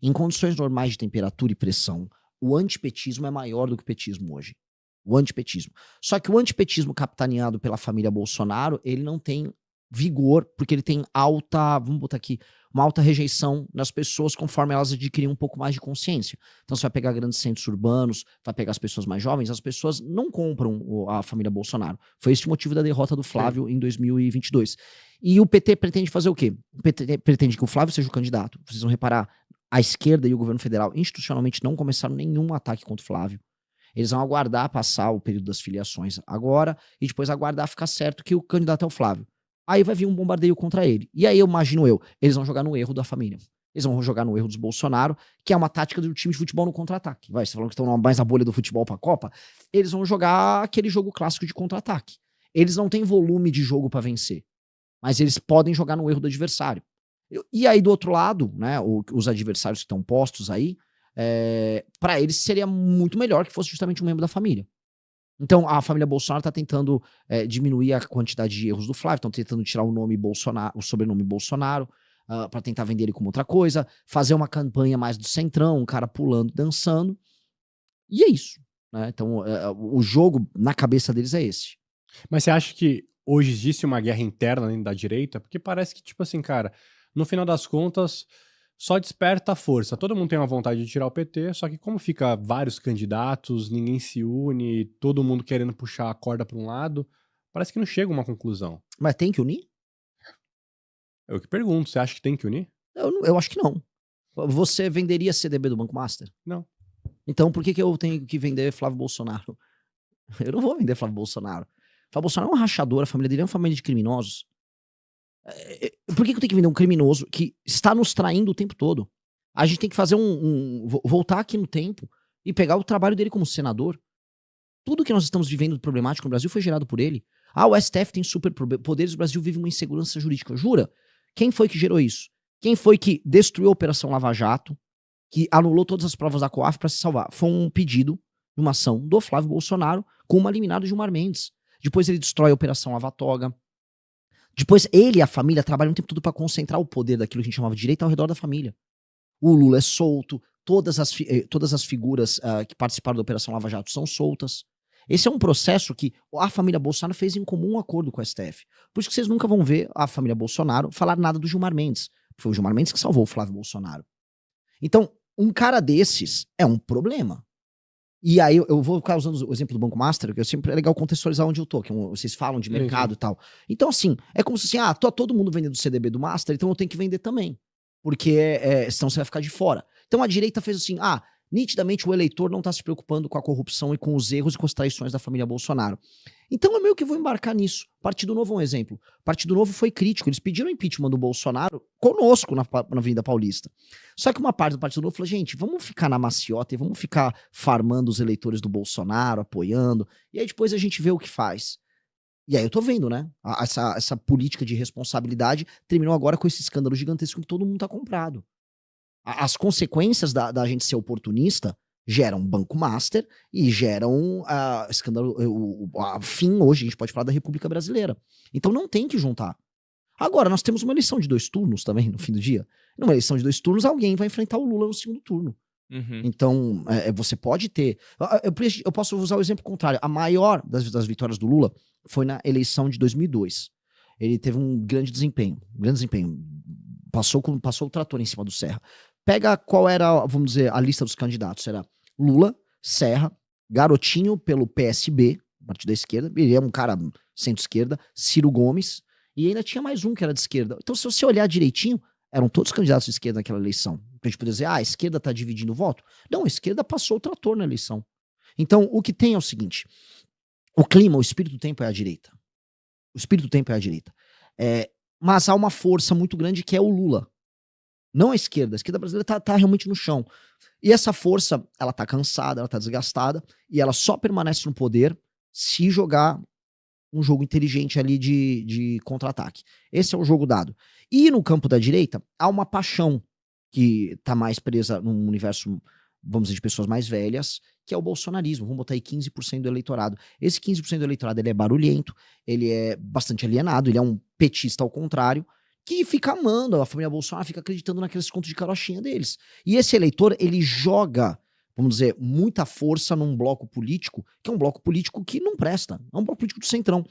Em condições normais de temperatura e pressão, o antipetismo é maior do que o petismo hoje. O antipetismo. Só que o antipetismo capitaneado pela família Bolsonaro, ele não tem vigor, porque ele tem alta, vamos botar aqui, uma alta rejeição nas pessoas conforme elas adquirem um pouco mais de consciência. Então você vai pegar grandes centros urbanos, vai pegar as pessoas mais jovens, as pessoas não compram a família Bolsonaro. Foi esse o motivo da derrota do Flávio em 2022. E o PT pretende fazer o quê? O PT pretende que o Flávio seja o candidato. Vocês vão reparar, a esquerda e o governo federal institucionalmente não começaram nenhum ataque contra o Flávio. Eles vão aguardar passar o período das filiações agora e depois aguardar ficar certo que o candidato é o Flávio. Aí vai vir um bombardeio contra ele. E aí eu imagino eles vão jogar no erro da família. Eles vão jogar no erro dos Bolsonaro, que é uma tática do time de futebol no contra-ataque. Vai, você falando que estão mais na bolha do futebol pra Copa, eles vão jogar aquele jogo clássico de contra-ataque. Eles não têm volume de jogo pra vencer, mas eles podem jogar no erro do adversário. E aí do outro lado, né, os adversários que estão postos aí, para eles seria muito melhor que fosse justamente um membro da família. Então, a família Bolsonaro está tentando diminuir a quantidade de erros do Flávio, estão tentando tirar o nome Bolsonaro, o sobrenome Bolsonaro, para tentar vender ele como outra coisa, fazer uma campanha mais do centrão, um cara pulando, dançando. E é isso. Né? Então, o jogo na cabeça deles é esse. Mas você acha que hoje existe uma guerra interna dentro da direita? Porque parece que, tipo assim, cara, no final das contas, só desperta a força. Todo mundo tem uma vontade de tirar o PT, só que como fica vários candidatos, ninguém se une, todo mundo querendo puxar a corda para um lado, parece que não chega a uma conclusão. Mas tem que unir? Eu que pergunto, você acha que tem que unir? Eu acho que não. Você venderia CDB do Banco Master? Não. Então por que eu tenho que vender Flávio Bolsonaro? Eu não vou vender Flávio Bolsonaro. Flávio Bolsonaro é um rachador, a família dele é uma família de criminosos. Por que eu tenho que vender um criminoso que está nos traindo o tempo todo? A gente tem que fazer voltar aqui no tempo e pegar o trabalho dele como senador. Tudo que nós estamos vivendo problemático no Brasil foi gerado por ele. O STF tem super poderes, o Brasil vive uma insegurança jurídica. Jura? Quem foi que gerou isso? Quem foi que destruiu a Operação Lava Jato, que anulou todas as provas da COAF para se salvar? Foi um pedido, uma ação do Flávio Bolsonaro com uma liminar do Gilmar Mendes. Depois ele destrói a Operação Lava Toga. Depois ele e a família trabalham o tempo todo para concentrar o poder daquilo que a gente chamava de direito ao redor da família. O Lula é solto, todas as figuras que participaram da Operação Lava Jato são soltas. Esse é um processo que a família Bolsonaro fez em comum acordo com o STF. Por isso que vocês nunca vão ver a família Bolsonaro falar nada do Gilmar Mendes. Foi o Gilmar Mendes que salvou o Flávio Bolsonaro. Então, um cara desses é um problema. E aí eu vou ficar usando o exemplo do Banco Master, que sempre é legal contextualizar onde eu tô, que vocês falam de mercado e tal. Então, assim, é como se assim, tô todo mundo vendendo o CDB do Master, então eu tenho que vender também. Porque senão você vai ficar de fora. Então a direita fez assim, nitidamente o eleitor não tá se preocupando com a corrupção e com os erros e com as traições da família Bolsonaro. Então eu meio que vou embarcar nisso. Partido Novo é um exemplo. Partido Novo foi crítico, eles pediram impeachment do Bolsonaro conosco na Avenida Paulista. Só que uma parte do Partido Novo falou, gente, vamos ficar na maciota e vamos ficar farmando os eleitores do Bolsonaro, apoiando, e aí depois a gente vê o que faz. E aí eu tô vendo, né? Essa política de responsabilidade terminou agora com esse escândalo gigantesco que todo mundo tá comprado. As consequências da gente ser oportunista geram Banco Master e geram escândalo, fim hoje, a gente pode falar da República Brasileira. Então não tem que juntar. Agora, nós temos uma eleição de 2 turnos também, no fim do dia. Numa eleição de 2 turnos, alguém vai enfrentar o Lula no segundo turno. Uhum. Então, você pode ter... Eu posso usar o exemplo contrário. A maior das vitórias do Lula foi na eleição de 2002. Ele teve um grande desempenho. Passou o trator em cima do Serra. Pega qual era, vamos dizer, a lista dos candidatos. Era Lula, Serra, Garotinho pelo PSB, partido da esquerda. Ele é um cara centro-esquerda. Ciro Gomes. E ainda tinha mais um que era de esquerda. Então, se você olhar direitinho, eram todos candidatos de esquerda naquela eleição. Pra gente poder dizer, a esquerda tá dividindo o voto. Não, a esquerda passou o trator na eleição. Então, o que tem é o seguinte. O clima, o espírito do tempo é a direita. O espírito do tempo é a direita. Mas há uma força muito grande que é o Lula. Não a esquerda. A esquerda brasileira tá realmente no chão. E essa força, ela tá cansada, ela tá desgastada, e ela só permanece no poder se jogar um jogo inteligente ali de contra-ataque. Esse é o jogo dado. E no campo da direita, há uma paixão que tá mais presa num universo, vamos dizer, de pessoas mais velhas, que é o bolsonarismo. Vamos botar aí 15% do eleitorado. Esse 15% do eleitorado, ele é barulhento, ele é bastante alienado, ele é um petista ao contrário, que fica amando, a família Bolsonaro fica acreditando naqueles contos de carochinha deles. E esse eleitor, ele joga, vamos dizer, muita força num bloco político, que é um bloco político que não presta, é um bloco político do centrão.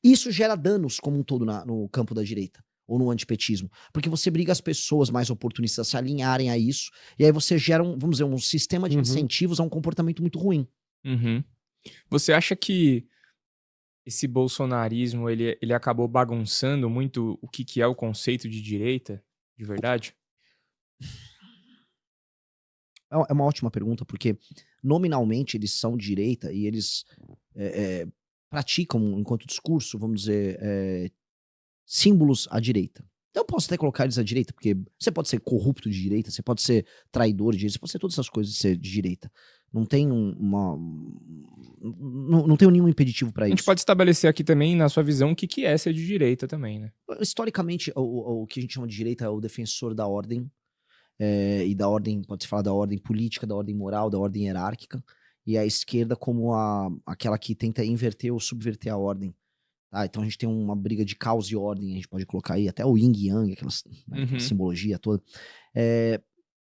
E isso gera danos como um todo no campo da direita, ou no antipetismo, porque você briga as pessoas mais oportunistas a se alinharem a isso, e aí você gera, vamos dizer, um sistema de incentivos a um comportamento muito ruim. Uhum. Você acha que esse bolsonarismo, ele acabou bagunçando muito o que é o conceito de direita, de verdade? É uma ótima pergunta, porque nominalmente eles são de direita e eles praticam, enquanto discurso, vamos dizer, símbolos à direita. Então eu posso até colocar eles à direita, porque você pode ser corrupto de direita, você pode ser traidor de direita, você pode ser todas essas coisas de ser de direita. Não tem não tenho nenhum impeditivo para A isso. gente pode estabelecer aqui também, na sua visão, o que é ser de direita também, né? Historicamente, o que a gente chama de direita é o defensor da ordem, e da ordem, pode-se falar da ordem política, da ordem moral, da ordem hierárquica, e a esquerda como aquela que tenta inverter ou subverter a ordem. Tá? Então a gente tem uma briga de caos e ordem, a gente pode colocar aí até o yin e yang, aquela simbologia toda.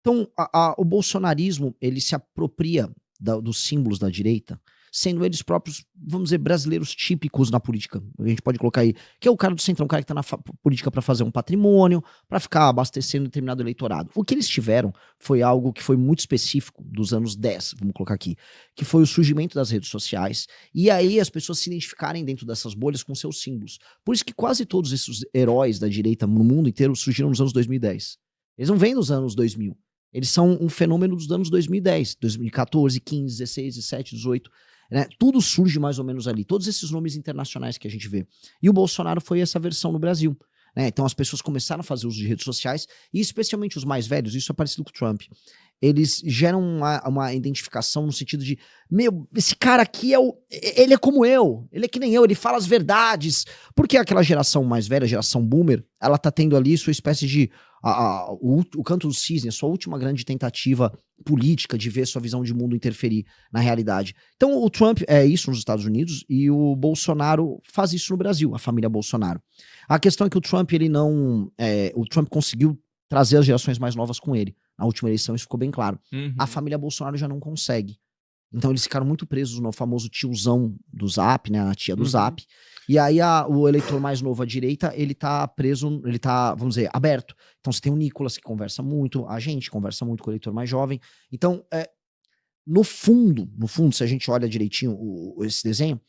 Então o bolsonarismo, ele se apropria dos símbolos da direita, sendo eles próprios, vamos dizer, brasileiros típicos na política. A gente pode colocar aí, que é o cara do centrão, o cara que tá na política para fazer um patrimônio, para ficar abastecendo determinado eleitorado. O que eles tiveram foi algo que foi muito específico dos anos 10, vamos colocar aqui, que foi o surgimento das redes sociais, e aí as pessoas se identificarem dentro dessas bolhas com seus símbolos. Por isso que quase todos esses heróis da direita no mundo inteiro surgiram nos anos 2010. Eles não vêm dos anos 2000. Eles são um fenômeno dos anos 2010, 2014, 15, 16, 17, 18... Né? Tudo surge mais ou menos ali, todos esses nomes internacionais que a gente vê. E o Bolsonaro foi essa versão no Brasil. Né? Então as pessoas começaram a fazer uso de redes sociais, e especialmente os mais velhos, isso é parecido com o Trump. Eles geram uma identificação no sentido de, meu, esse cara aqui ele é como eu, ele é que nem eu, ele fala as verdades. Porque aquela geração mais velha, a geração boomer, ela tá tendo ali sua espécie de o canto do cisne, a sua última grande tentativa política de ver sua visão de mundo interferir na realidade. Então o Trump é isso nos Estados Unidos e o Bolsonaro faz isso no Brasil, a família Bolsonaro. A questão é que o Trump, o Trump conseguiu trazer as gerações mais novas com ele. Na última eleição isso ficou bem claro. A família Bolsonaro já não consegue. Então eles ficaram muito presos no famoso tiozão do Zap, né, a tia do Zap. E aí o eleitor mais novo à direita, ele tá preso, ele tá, vamos dizer, aberto. Então você tem o Nicolas que conversa muito, a gente conversa muito com o eleitor mais jovem. Então, no fundo, se a gente olha direitinho esse desenho,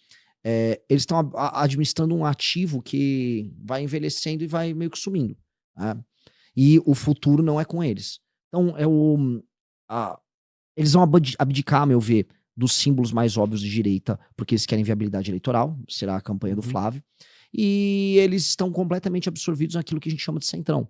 eles estão administrando um ativo que vai envelhecendo e vai meio que sumindo. Né? E o futuro não é com eles. Então, eles vão abdicar, a meu ver, dos símbolos mais óbvios de direita, porque eles querem viabilidade eleitoral, será a campanha do Flávio, e eles estão completamente absorvidos naquilo que a gente chama de centrão,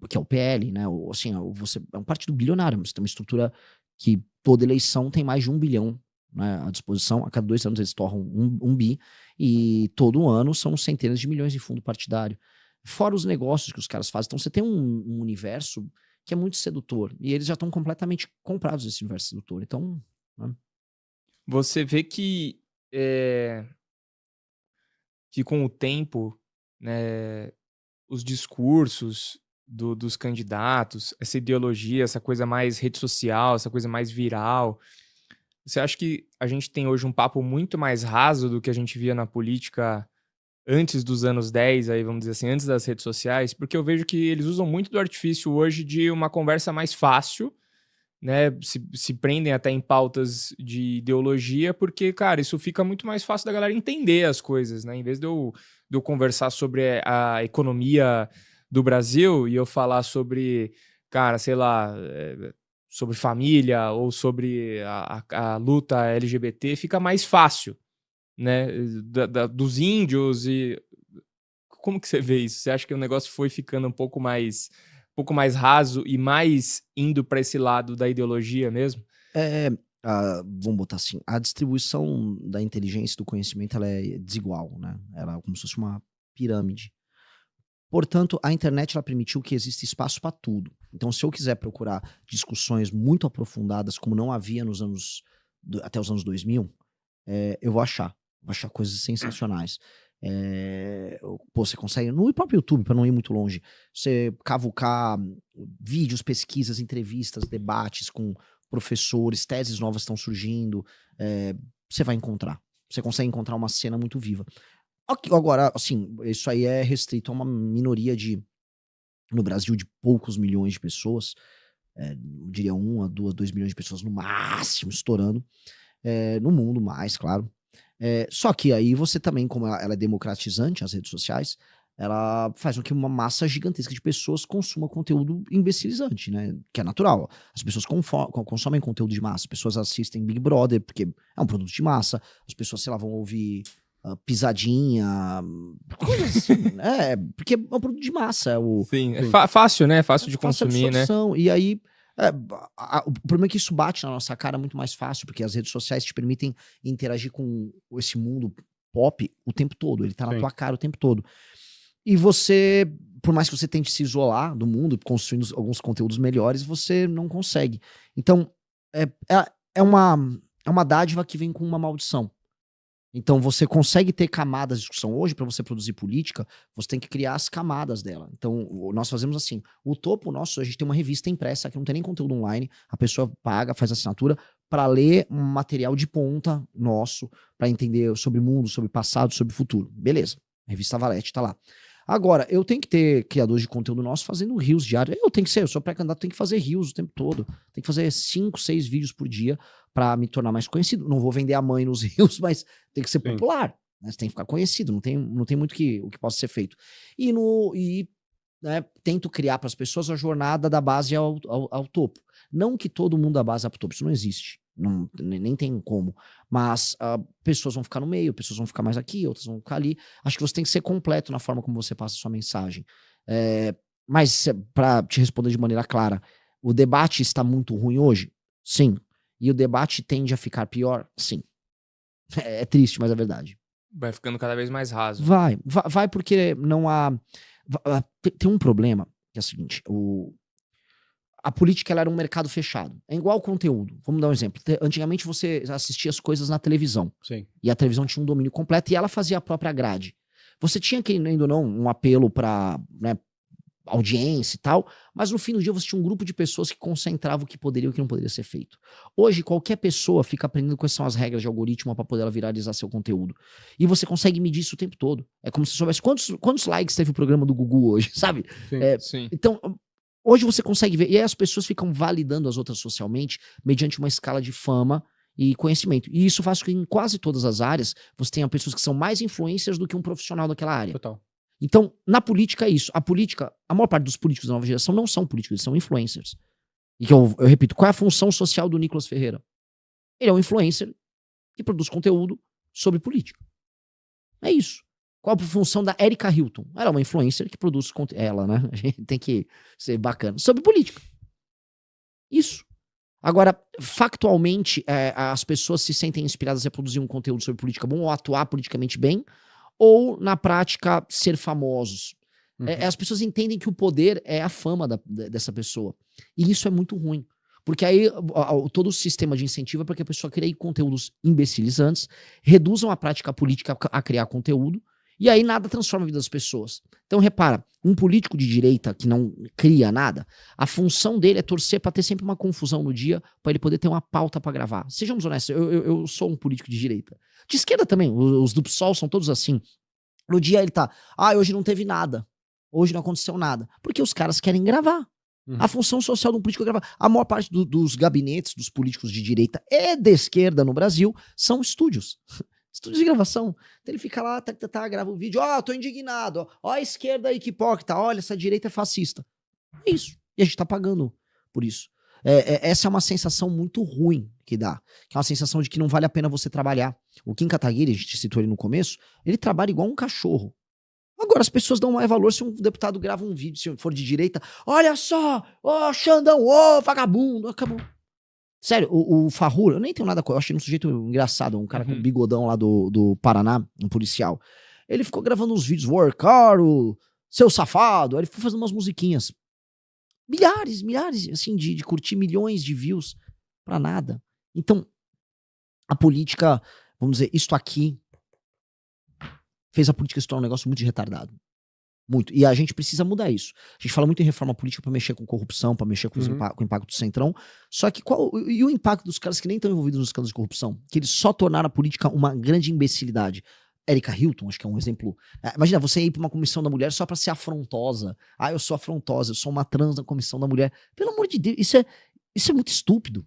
que é o PL, né? É um partido bilionário, você tem uma estrutura que toda eleição tem mais de 1 bilhão, né, à disposição, a cada 2 anos eles torram 1 bi, e todo ano são centenas de milhões de fundo partidário. Fora os negócios que os caras fazem. Então você tem um universo que é muito sedutor, e eles já estão completamente comprados nesse universo sedutor. Então, né? Você vê que com o tempo, né, os discursos dos candidatos, essa ideologia, essa coisa mais rede social, essa coisa mais viral, você acha que a gente tem hoje um papo muito mais raso do que a gente via na política antes dos anos 10, aí vamos dizer assim, antes das redes sociais? Porque eu vejo que eles usam muito do artifício hoje de uma conversa mais fácil, né? Se prendem até em pautas de ideologia, porque, cara, isso fica muito mais fácil da galera entender as coisas, né? Em vez de eu conversar sobre a economia do Brasil e eu falar sobre, cara, sei lá, sobre família ou sobre a luta LGBT, fica mais fácil, né? Dos índios e... Como que você vê isso? Você acha que o negócio foi ficando um pouco mais raso e mais indo para esse lado da ideologia mesmo? Vamos botar assim, a distribuição da inteligência e do conhecimento, ela é desigual, né? Ela é como se fosse uma pirâmide. Portanto, a internet, ela permitiu que exista espaço para tudo. Então, se eu quiser procurar discussões muito aprofundadas, como não havia até os anos 2000, eu vou achar coisas sensacionais. Pô, você consegue, no próprio YouTube, para não ir muito longe, você cavucar vídeos, pesquisas, entrevistas, debates com professores, teses novas estão surgindo, você vai encontrar. Você consegue encontrar uma cena muito viva. Agora, assim, isso aí é restrito a uma minoria no Brasil, de poucos milhões de pessoas, eu diria 1 a 2 milhões de pessoas no máximo, estourando, no mundo mais, claro. Só que aí você também, como ela é democratizante, as redes sociais, ela faz com que uma massa gigantesca de pessoas consuma conteúdo imbecilizante, né? Que é natural. As pessoas consomem conteúdo de massa. As pessoas assistem Big Brother, porque é um produto de massa. As pessoas, sei lá, vão ouvir pisadinha, coisas assim, né? Porque é um produto de massa. Sim, é fácil, né? Fácil de consumir, né? E aí, o problema é que isso bate na nossa cara muito mais fácil, porque as redes sociais te permitem interagir com esse mundo pop o tempo todo. Ele tá na tua cara o tempo todo. E você, por mais que você tente se isolar do mundo, construindo alguns conteúdos melhores, você não consegue. Então, é uma dádiva que vem com uma maldição. Então, você consegue ter camadas de discussão. Hoje, para você produzir política, você tem que criar as camadas dela. Então, nós fazemos assim. O topo nosso, a gente tem uma revista impressa, que não tem nem conteúdo online. A pessoa paga, faz assinatura, para ler um material de ponta nosso, para entender sobre o mundo, sobre o passado, sobre o futuro. Beleza. A revista Valete tá lá. Agora, eu tenho que ter criadores de conteúdo nosso fazendo rios diários. Eu sou pré-candidato, tenho que fazer rios o tempo todo. Tenho que fazer 5, 6 vídeos por dia para me tornar mais conhecido. Não vou vender a mãe nos rios, mas tem que ser popular. Né? Você tem que ficar conhecido, não tem muito o que possa ser feito. Né, tento criar para as pessoas a jornada da base ao topo. Não que todo mundo da base vá pro topo, isso não existe. Nem tem como. Mas pessoas vão ficar no meio, pessoas vão ficar mais aqui, outras vão ficar ali. Acho que você tem que ser completo na forma como você passa a sua mensagem. Mas, para te responder de maneira clara, o debate está muito ruim hoje? Sim. E o debate tende a ficar pior? Sim. É triste, mas é verdade. Vai ficando cada vez mais raso. Vai porque não há... Tem um problema, que é o seguinte, a política ela era um mercado fechado. É igual ao conteúdo. Vamos dar um exemplo. Antigamente você assistia as coisas na televisão. Sim. E a televisão tinha um domínio completo e ela fazia a própria grade. Você tinha, querendo ou não, um apelo para, né, audiência e tal, mas no fim do dia você tinha um grupo de pessoas que concentravam o que poderia e o que não poderia ser feito. Hoje, qualquer pessoa fica aprendendo quais são as regras de algoritmo para poder ela viralizar seu conteúdo. E você consegue medir isso o tempo todo. É como se soubesse quantos likes teve o programa do Gugu hoje, sabe? Sim. Então, hoje você consegue ver, e aí as pessoas ficam validando as outras socialmente mediante uma escala de fama e conhecimento. E isso faz com que em quase todas as áreas você tenha pessoas que são mais influencers do que um profissional daquela área. Total. Então, na política é isso. A maior parte dos políticos da nova geração não são políticos, eles são influencers. E que eu repito, qual é a função social do Nicolas Ferreira? Ele é um influencer que produz conteúdo sobre política. É isso. Qual a função da Erika Hilton? Ela é uma influencer que produz conteúdo. Ela, né? A gente tem que ser bacana. Sobre política. Isso. Agora, factualmente, as pessoas se sentem inspiradas a produzir um conteúdo sobre política bom ou atuar politicamente bem, ou, na prática, ser famosos. As pessoas entendem que o poder é a fama dessa pessoa. E isso é muito ruim. Porque aí todo o sistema de incentivo é para que a pessoa crie conteúdos imbecilizantes, reduzam a prática política a criar conteúdo, e aí nada transforma a vida das pessoas. Então, repara, um político de direita que não cria nada, a função dele é torcer para ter sempre uma confusão no dia, para ele poder ter uma pauta para gravar. Sejamos honestos, eu sou um político de direita. De esquerda também, os do PSOL são todos assim. No dia ele tá, hoje não teve nada, hoje não aconteceu nada. Porque os caras querem gravar. A função social de um político é gravar. A maior parte dos gabinetes dos políticos de direita e de esquerda no Brasil são estúdios. Estúdios de gravação. Então ele fica lá, grava um vídeo, tô indignado, ó a esquerda aí que hipócrita, olha, essa direita é fascista. É isso. E a gente tá pagando por isso. Essa é uma sensação muito ruim que dá. Que é uma sensação de que não vale a pena você trabalhar. O Kim Kataguiri, a gente citou ele no começo, ele trabalha igual um cachorro. Agora, as pessoas dão mais valor se um deputado grava um vídeo, se for de direita, olha só, Xandão, vagabundo, acabou. Sério, o Farrur, eu nem tenho nada com ele, eu achei um sujeito engraçado, um cara com bigodão lá do Paraná, um policial. Ele ficou gravando uns vídeos, workaro, seu safado, aí ele ficou fazendo umas musiquinhas. Milhares, assim, de curtir milhões de views pra nada. Então, a política, vamos dizer, isto aqui fez a política se tornar um negócio muito de retardado. Muito. E a gente precisa mudar isso. A gente fala muito em reforma política pra mexer com corrupção, pra mexer com, com o impacto do centrão. Só que e o impacto dos caras que nem estão envolvidos nos escândalos de corrupção? Que eles só tornaram a política uma grande imbecilidade. Erika Hilton, acho que é um exemplo. Imagina você ir pra uma comissão da mulher só pra ser afrontosa. Eu sou afrontosa, eu sou uma trans na comissão da mulher. Pelo amor de Deus, isso é muito estúpido.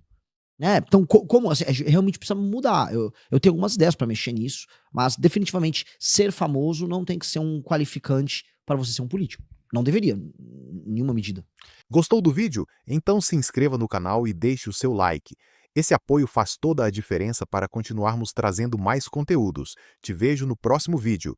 Então, como assim, realmente precisa mudar. Eu tenho algumas ideias pra mexer nisso, mas definitivamente ser famoso não tem que ser um qualificante para você ser um político. Não deveria, em nenhuma medida. Gostou do vídeo? Então se inscreva no canal e deixe o seu like. Esse apoio faz toda a diferença para continuarmos trazendo mais conteúdos. Te vejo no próximo vídeo.